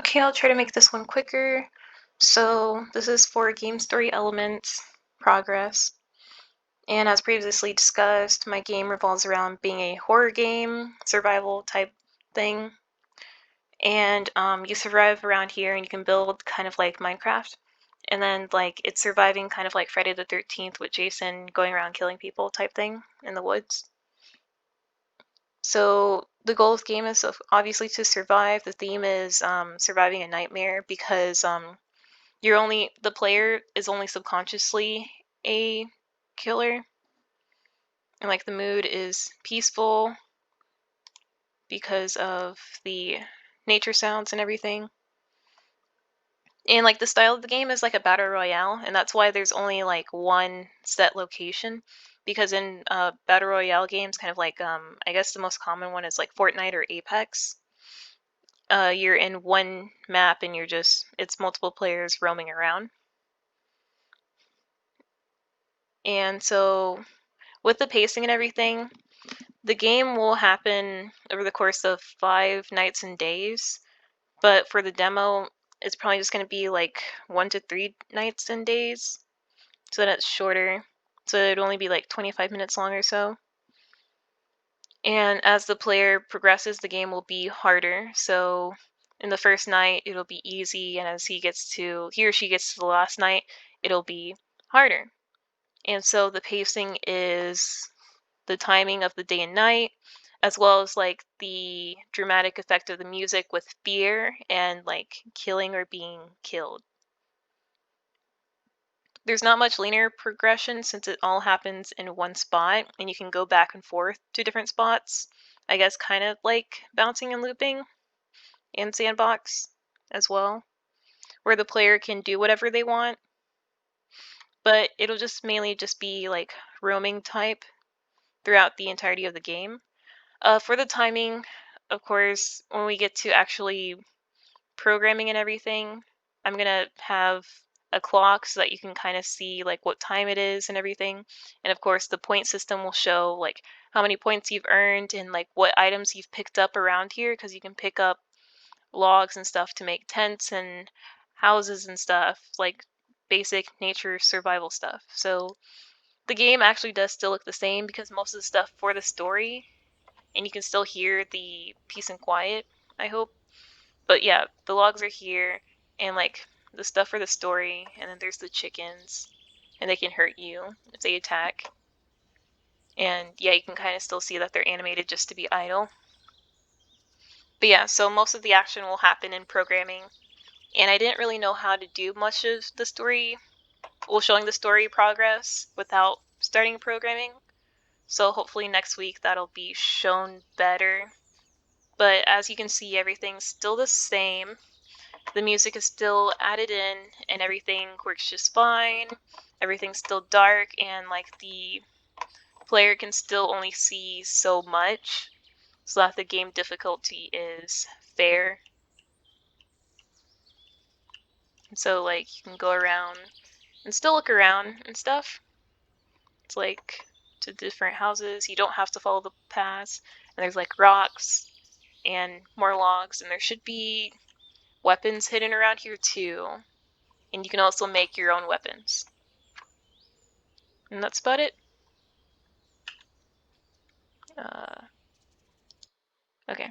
Okay, I'll try to make this one quicker. So this is for game story elements progress. And as previously discussed, my game revolves around being a horror game, survival type thing. And you survive around here and you can build kind of like Minecraft. And then like it's surviving kind of like Friday the 13th with Jason going around killing people type thing in the woods. So the goal of the game is obviously to survive. The theme is surviving a nightmare because the player is only subconsciously a killer, and like the mood is peaceful because of the nature sounds and everything. And like the style of the game is like a battle royale, and that's why there's only like one set location, because in battle royale games, kind of like I guess the most common one is like Fortnite or Apex. You're in one map and it's multiple players roaming around. And so with the pacing and everything, the game will happen over the course of 5 nights and days, but for the demo, it's probably just going to be like 1 to 3 nights and days, so that it's shorter. So it'd only be like 25 minutes long or so. And as the player progresses, the game will be harder. So in the first night, it'll be easy, and as he or she gets to the last night, it'll be harder. And so the pacing is the timing of the day and night, as well as like the dramatic effect of the music with fear and like killing or being killed. There's not much linear progression since it all happens in one spot, and you can go back and forth to different spots. I guess kind of like bouncing and looping in Sandbox as well, where the player can do whatever they want. But it'll just mainly just be like roaming type throughout the entirety of the game. For the timing, of course, when we get to actually programming and everything, I'm gonna have a clock so that you can kind of see like what time it is and everything. And of course, the point system will show like how many points you've earned and like what items you've picked up around here, because you can pick up logs and stuff to make tents and houses and stuff, like basic nature survival stuff. So the game actually does still look the same because most of the stuff for the story, and you can still hear the peace and quiet, I hope. But yeah, the logs are here, and like the stuff for the story, and then there's the chickens, and they can hurt you if they attack. And yeah, you can kind of still see that they're animated just to be idle. But yeah, so most of the action will happen in programming, and I didn't really know how to do much of the story, showing the story progress without starting programming. So hopefully next week that'll be shown better. But as you can see, everything's still the same. The music is still added in and everything works just fine. Everything's still dark, and like the player can still only see so much, so that the game difficulty is fair. And so like you can go around and still look around and stuff. It's like to different houses. You don't have to follow the paths. And there's like rocks and more logs, and there should be weapons hidden around here too. And you can also make your own weapons. And that's about it. Okay.